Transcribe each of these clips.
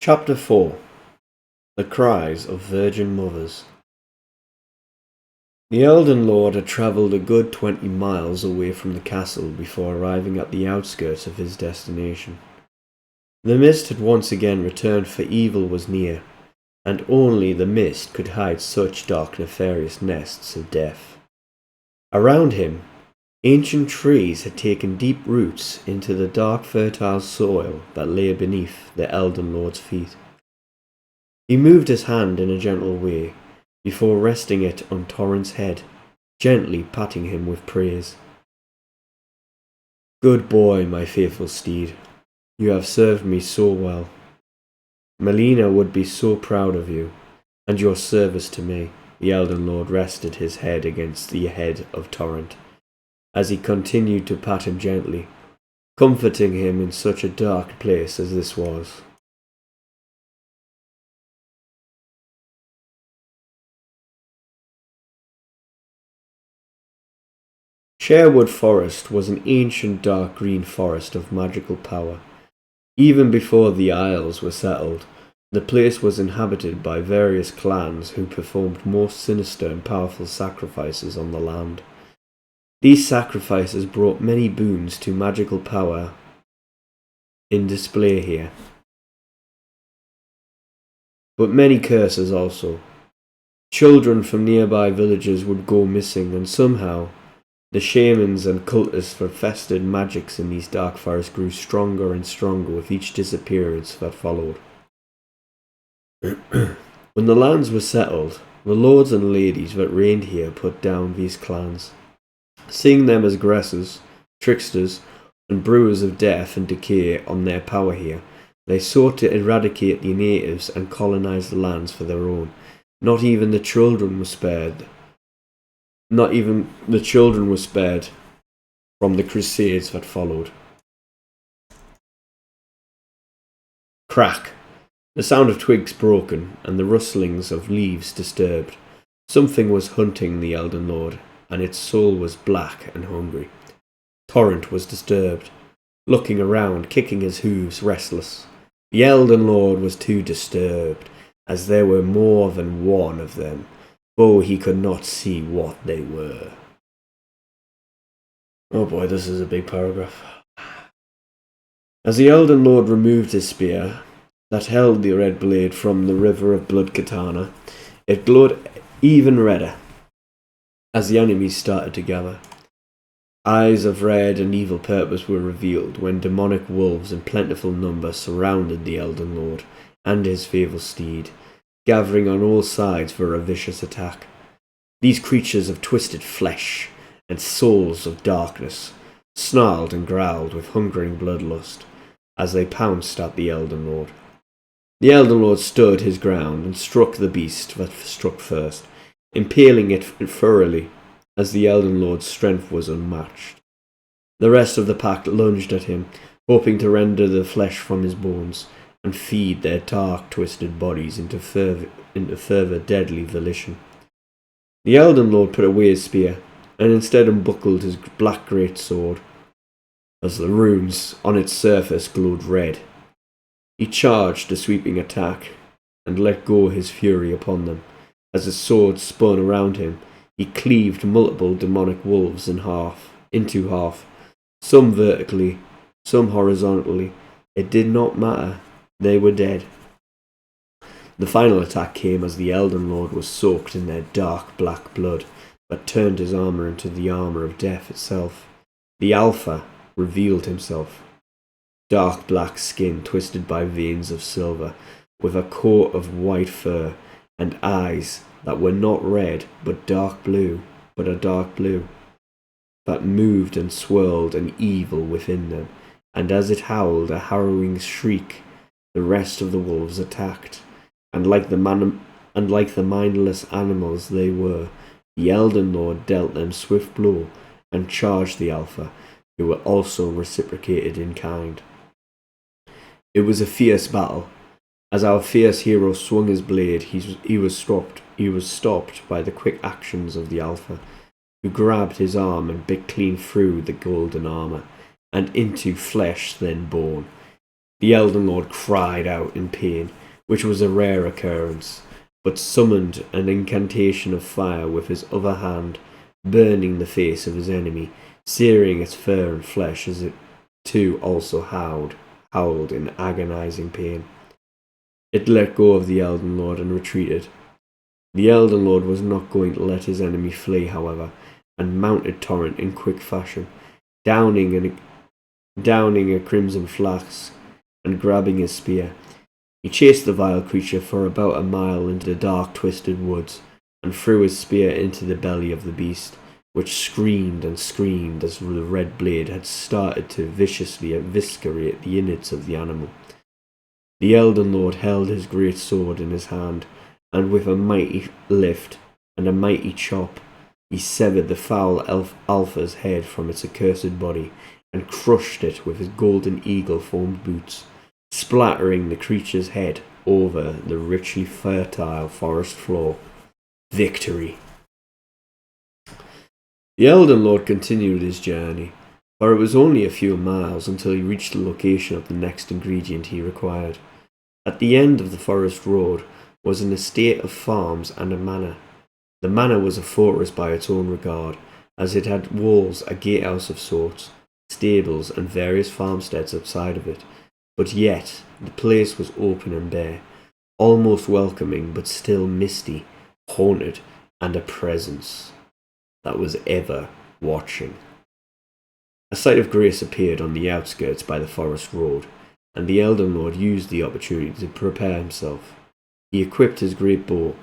Chapter 4. The Cries of Virgin Mothers. The Elden Lord had travelled a good 20 miles away from the castle before arriving at the outskirts of his destination. The mist had once again returned, for evil was near, and only the mist could hide such dark nefarious nests of death. Around him, ancient trees had taken deep roots into the dark fertile soil that lay beneath the Elden Lord's feet. He moved his hand in a gentle way, before resting it on Torrent's head, gently patting him with praise. "Good boy, my faithful steed. You have served me so well. Melina would be so proud of you, and your service to me." The Elden Lord rested his head against the head of Torrent, as he continued to pat him gently, comforting him in such a dark place as this was. Sherwood Forest was an ancient dark green forest of magical power. Even before the Isles were settled, the place was inhabited by various clans who performed most sinister and powerful sacrifices on the land. These sacrifices brought many boons to magical power in display here, but many curses also. Children from nearby villages would go missing, and somehow the shamans and cultists for fested magics in these dark forests grew stronger and stronger with each disappearance that followed. When the lands were settled, the lords and ladies that reigned here put down these clans, seeing them as aggressors, tricksters, and brewers of death and decay on their power here. They sought to eradicate the natives and colonize the lands for their own. Not even the children were spared. Not even the children were spared from the crusades that followed. Crack! The sound of twigs broken and the rustlings of leaves disturbed. Something was hunting the Elden Lord, and its soul was black and hungry. Torrent was disturbed, looking around, kicking his hooves, restless. The Elden Lord was too disturbed, as there were more than one of them, though he could not see what they were. Oh boy, this is a big paragraph. As the Elden Lord removed his spear that held the red blade from the river of blood katana, it glowed even redder as the enemies started to gather. Eyes of red and evil purpose were revealed when demonic wolves in plentiful number surrounded the Elden Lord and his faithful steed, gathering on all sides for a vicious attack. These creatures of twisted flesh and souls of darkness snarled and growled with hungering bloodlust as they pounced at the Elden Lord. The Elden Lord stood his ground and struck the beast that struck first, impaling it thoroughly, as the Elden Lord's strength was unmatched. The rest of the pack lunged at him, hoping to render the flesh from his bones and feed their dark, twisted bodies into further deadly volition. The Elden Lord put away his spear, and instead unbuckled his black greatsword, as the runes on its surface glowed red. He charged a sweeping attack, and let go his fury upon them. As his sword spun around him, he cleaved multiple demonic wolves into half, some vertically, some horizontally. It did not matter. They were dead. The final attack came as the Elden Lord was soaked in their dark black blood that turned his armour into the armour of death itself. The Alpha revealed himself. Dark black skin twisted by veins of silver, with a coat of white fur, and eyes that were not red but a dark blue, that moved and swirled an evil within them, and as it howled a harrowing shriek, the rest of the wolves attacked, and like the mindless animals they were, the Elden Lord dealt them swift blow and charged the Alpha, who were also reciprocated in kind. It was a fierce battle. As our fierce hero swung his blade, he was stopped by the quick actions of the Alpha, who grabbed his arm and bit clean through the golden armour, and into flesh then bone. The Elden Lord cried out in pain, which was a rare occurrence, but summoned an incantation of fire with his other hand, burning the face of his enemy, searing its fur and flesh as it too also howled in agonizing pain. It let go of the Elden Lord and retreated. The Elden Lord was not going to let his enemy flee, however, and mounted Torrent in quick fashion, downing a crimson flask and grabbing his spear. He chased the vile creature for about a mile into the dark, twisted woods, and threw his spear into the belly of the beast, which screamed and screamed as the red blade had started to viciously eviscerate the innards of the animal. The Elden Lord held his great sword in his hand, and with a mighty lift and a mighty chop, he severed the foul alpha's head from its accursed body, and crushed it with his golden eagle-formed boots, splattering the creature's head over the richly fertile forest floor. Victory! The Elden Lord continued his journey, for it was only a few miles until he reached the location of the next ingredient he required. At the end of the forest road was an estate of farms and a manor. The manor was a fortress by its own regard, as it had walls, a gatehouse of sorts, stables, and various farmsteads outside of it, but yet the place was open and bare, almost welcoming but still misty, haunted, and a presence that was ever watching. A sight of grace appeared on the outskirts by the forest road, and the Elden Lord used the opportunity to prepare himself. He equipped his great bow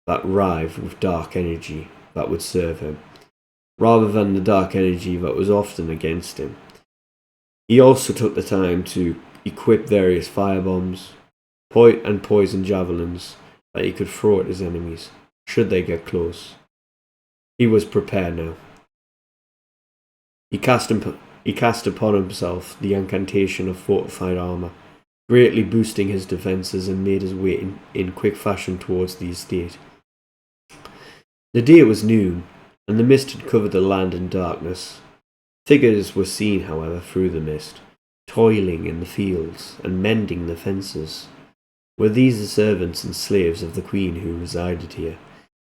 that writhed with dark energy that would serve him, rather than the dark energy that was often against him. He also took the time to equip various firebombs and poison javelins that he could throw at his enemies, should they get close. He was prepared now. He cast upon himself the incantation of fortified armour, greatly boosting his defences, and made his way in quick fashion towards the estate. The day was noon, and the mist had covered the land in darkness. Figures were seen, however, through the mist, toiling in the fields and mending the fences. Were these the servants and slaves of the queen who resided here?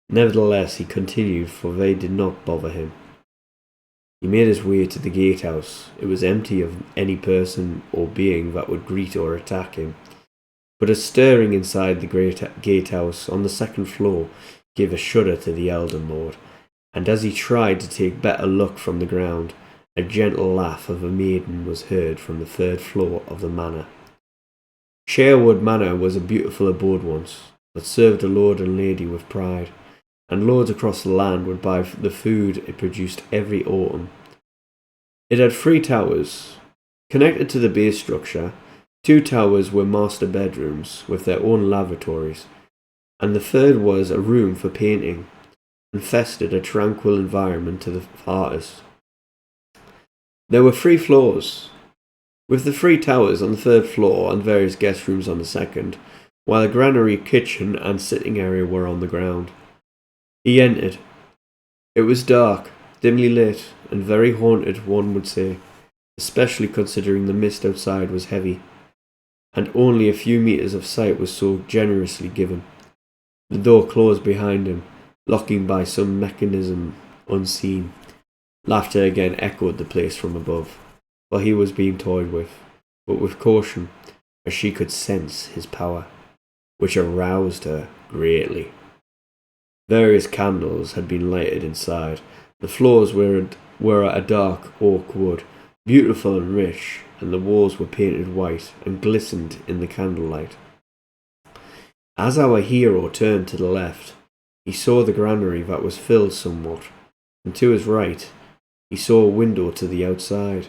Nevertheless, he continued, for they did not bother him. He made his way to the gatehouse. It was empty of any person or being that would greet or attack him. But a stirring inside the great gatehouse on the second floor gave a shudder to the Elden Lord, and as he tried to take better look from the ground, a gentle laugh of a maiden was heard from the third floor of the manor. Sherwood Manor was a beautiful abode once, that served a lord and lady with pride, and lords across the land would buy the food it produced every autumn. It had 3 towers. Connected to the base structure, 2 towers were master bedrooms with their own lavatories, and the third was a room for painting, and festered a tranquil environment to the artist. There were 3 floors, with the 3 towers on the 3rd floor and various guest rooms on the 2nd, while a granary, kitchen, and sitting area were on the ground. He entered. It was dark, dimly lit, and very haunted, one would say, especially considering the mist outside was heavy, and only a few meters of sight was so generously given. The door closed behind him, locking by some mechanism unseen. Laughter again echoed the place from above, for he was being toyed with, but with caution, as she could sense his power, which aroused her greatly. Various candles had been lighted inside. The floors were a dark oak wood, beautiful and rich, and the walls were painted white and glistened in the candlelight. As our hero turned to the left, he saw the granary that was filled somewhat, and to his right he saw a window to the outside,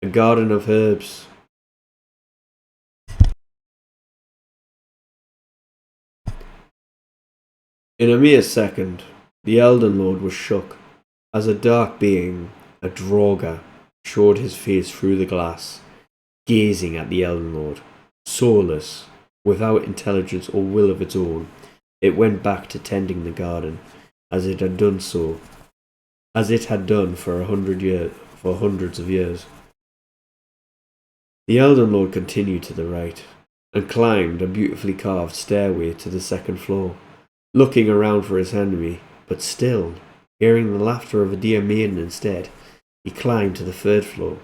a garden of herbs. In a mere second, the Elden Lord was shook, as a dark being, a Draugr, showed his face through the glass, gazing at the Elden Lord. Soulless, without intelligence or will of its own, it went back to tending the garden, as it had done for hundreds of years. The Elden Lord continued to the right, and climbed a beautifully carved stairway to the second floor, looking around for his enemy, but still, hearing the laughter of a dear maiden instead, he climbed to the third floor.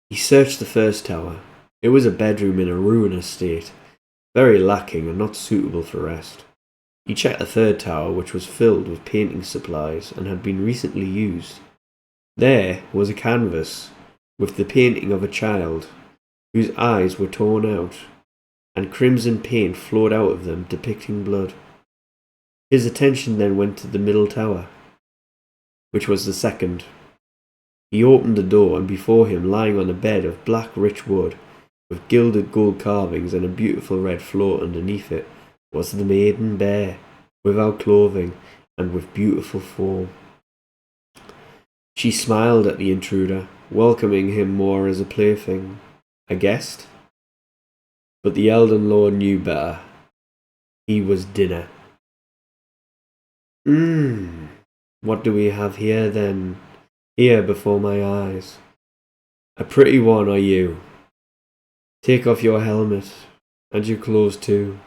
He searched the first tower. It was a bedroom in a ruinous state, very lacking and not suitable for rest. He checked the third tower, which was filled with painting supplies and had been recently used. There was a canvas with the painting of a child, whose eyes were torn out, and crimson paint flowed out of them, depicting blood. His attention then went to the middle tower, which was the second. He opened the door, and before him, lying on a bed of black rich wood, with gilded gold carvings and a beautiful red floor underneath it, was the maiden bear, without clothing, and with beautiful form. She smiled at the intruder, welcoming him more as a plaything, a guest. But the Elden Lord knew better. He was dinner. What do we have here then? Here before my eyes. A pretty one are you. Take off your helmet, and your clothes too.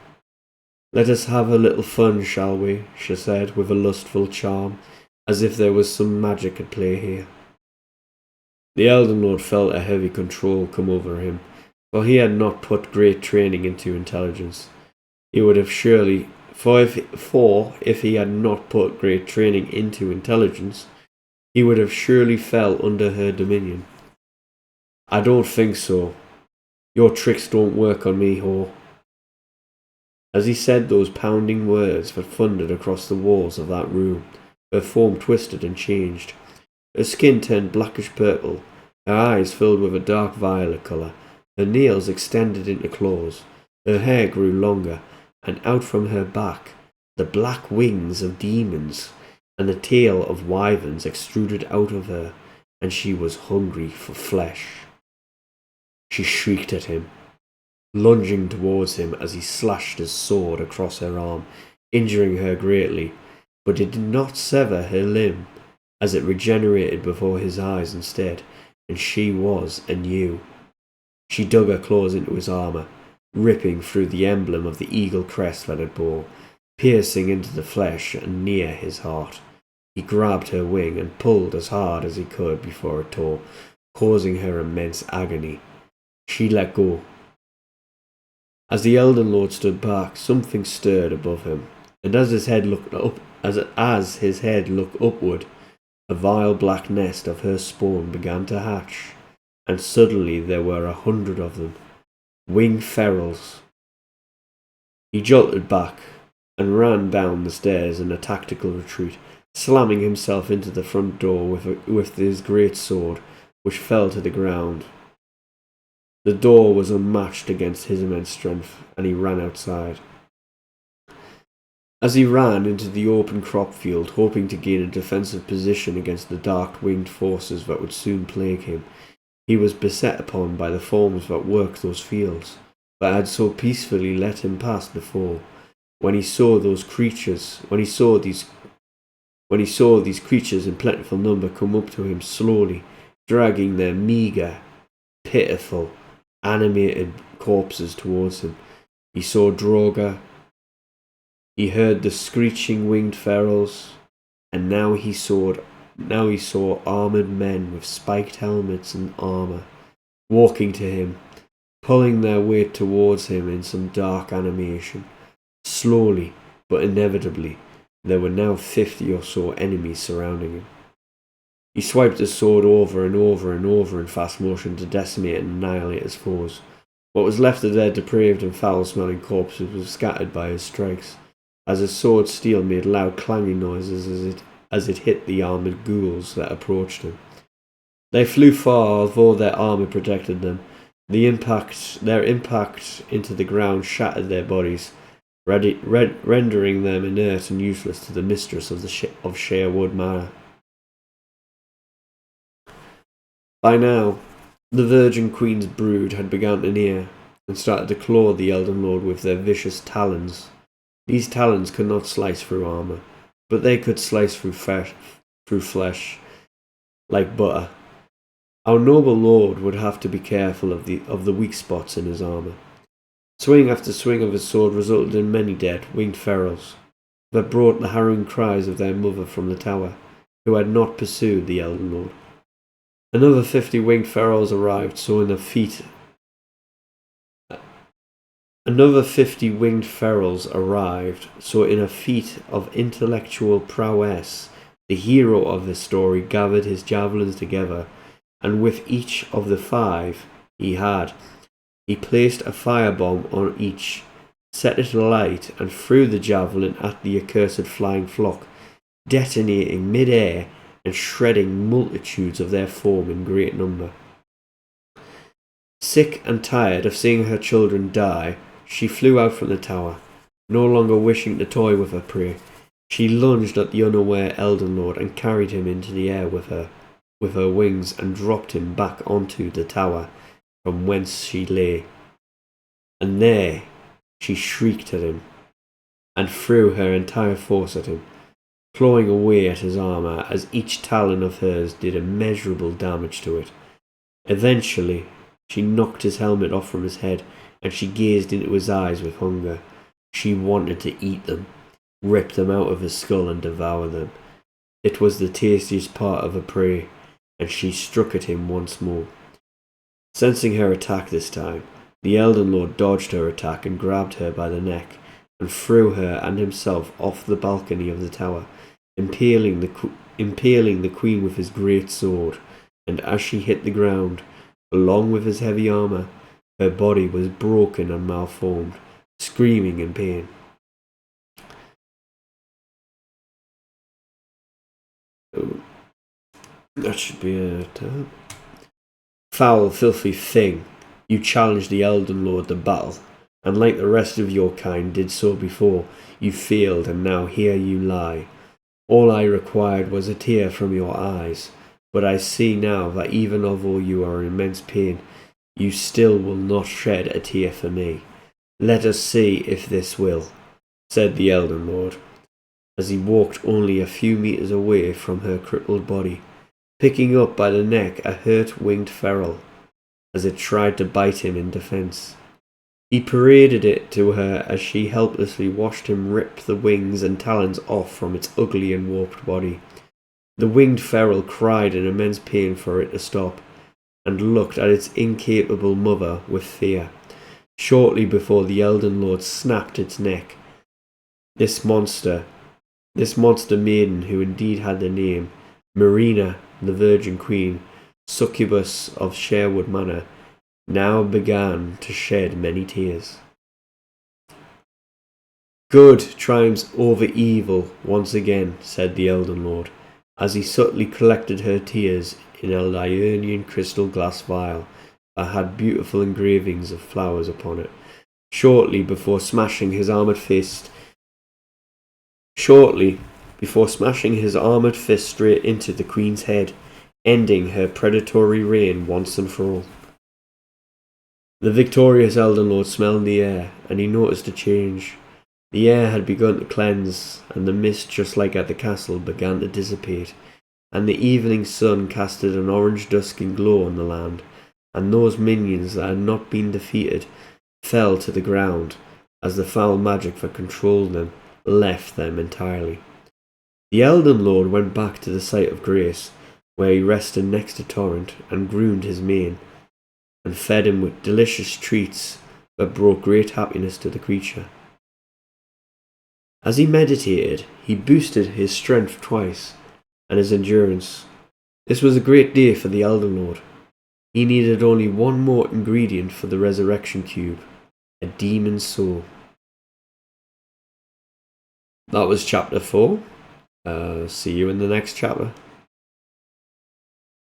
Let us have a little fun, shall we? She said, with a lustful charm, as if there was some magic at play here. The Elden Lord felt a heavy control come over him, for he had not put great training into intelligence. He would have surely, if he had not put great training into intelligence, he would have surely fell under her dominion. I don't think so. Your tricks don't work on me, whore. As he said those pounding words that thundered across the walls of that room, her form twisted and changed. Her skin turned blackish purple, her eyes filled with a dark violet colour, her nails extended into claws, her hair grew longer, and out from her back the black wings of demons and the tail of wyverns extruded out of her, and she was hungry for flesh. She shrieked at him, lunging towards him as he slashed his sword across her arm, injuring her greatly, but it did not sever her limb, as it regenerated before his eyes instead, and she was anew. She dug her claws into his armour, ripping through the emblem of the eagle crest that it bore, piercing into the flesh and near his heart. He grabbed her wing and pulled as hard as he could before it tore, causing her immense agony. She let go. As the Elden Lord stood back, something stirred above him, and as his head looked upward, a vile black nest of her spawn began to hatch, and suddenly there were 100 of them, winged ferals. He jolted back and ran down the stairs in a tactical retreat, slamming himself into the front door with his great sword, which fell to the ground. The door was unmatched against his immense strength, and he ran outside. As he ran into the open crop field, hoping to gain a defensive position against the dark-winged forces that would soon plague him, he was beset upon by the forms that worked those fields, that had so peacefully let him pass before. When he saw these creatures in plentiful number come up to him slowly, dragging their meagre, pitiful, animated corpses towards him, he saw Droga. He heard the screeching winged ferals, and now he saw armoured men with spiked helmets and armour, walking to him, pulling their weight towards him in some dark animation. Slowly, but inevitably, there were now 50 or so enemies surrounding him. He swiped his sword over and over and over in fast motion to decimate and annihilate his foes. What was left of their depraved and foul-smelling corpses was scattered by his strikes, as his sword's steel made loud clanging noises as it hit the armoured ghouls that approached him. They flew far, although their armour protected them. Their impact into the ground shattered their bodies, rendering them inert and useless to the mistress of Sherwood Manor. By now, the Virgin Queen's brood had begun to near, and started to claw the Elden Lord with their vicious talons. These talons could not slice through armour, but they could slice through flesh like butter. Our noble lord would have to be careful of the weak spots in his armour. Swing after swing of his sword resulted in many dead, winged ferals, that brought the harrowing cries of their mother from the tower, who had not pursued the Elden Lord. Another 50 winged ferals arrived, so in a feat of intellectual prowess, the hero of this story gathered his javelins together, and with each of the 5 he placed a firebomb on each, set it alight, and threw the javelin at the accursed flying flock, detonating mid-air and shredding multitudes of their foam in great number. Sick and tired of seeing her children die, she flew out from the tower, no longer wishing to toy with her prey. She lunged at the unaware Elden Lord and carried him into the air with her wings, and dropped him back onto the tower from whence she lay. And there she shrieked at him, and threw her entire force at him, clawing away at his armour as each talon of hers did immeasurable damage to it. Eventually, she knocked his helmet off from his head, and she gazed into his eyes with hunger. She wanted to eat them, rip them out of his skull and devour them. It was the tastiest part of her prey, and she struck at him once more. Sensing her attack this time, the Elden Lord dodged her attack and grabbed her by the neck, and threw her and himself off the balcony of the tower, impaling the queen with his great sword, and as she hit the ground, along with his heavy armour, her body was broken and malformed, screaming in pain. Oh, that should be it. Foul, filthy thing, you challenged the Elden Lord to battle, and like the rest of your kind did so before, you failed, and now here you lie. All I required was a tear from your eyes, but I see now that even although you are in immense pain, you still will not shed a tear for me. Let us see if this will, said the Elden Lord, as he walked only a few meters away from her crippled body, picking up by the neck a hurt winged feral, as it tried to bite him in defense. He paraded it to her as she helplessly watched him rip the wings and talons off from its ugly and warped body. The winged feral cried in immense pain for it to stop, and looked at its incapable mother with fear. Shortly before the Elden Lord snapped its neck, this monster maiden, who indeed had the name Marina, the Virgin Queen, succubus of Sherwood Manor, now began to shed many tears. Good triumphs over evil once again, said the Elden Lord, as he subtly collected her tears in a Liurnian crystal glass vial that had beautiful engravings of flowers upon it. Shortly before smashing his armoured fist straight into the Queen's head, ending her predatory reign once and for all. The victorious Elden Lord smelled the air, and he noticed a change. The air had begun to cleanse, and the mist, just like at the castle, began to dissipate, and the evening sun casted an orange dusking glow on the land, and those minions that had not been defeated fell to the ground, as the foul magic that controlled them left them entirely. The Elden Lord went back to the site of grace, where he rested next to Torrent and groomed his mane, and fed him with delicious treats that brought great happiness to the creature. As he meditated, he boosted his strength twice, and his endurance. This was a great day for the Elden Lord. He needed only one more ingredient for the resurrection cube, a demon's soul. That was chapter 4. See you in the next chapter.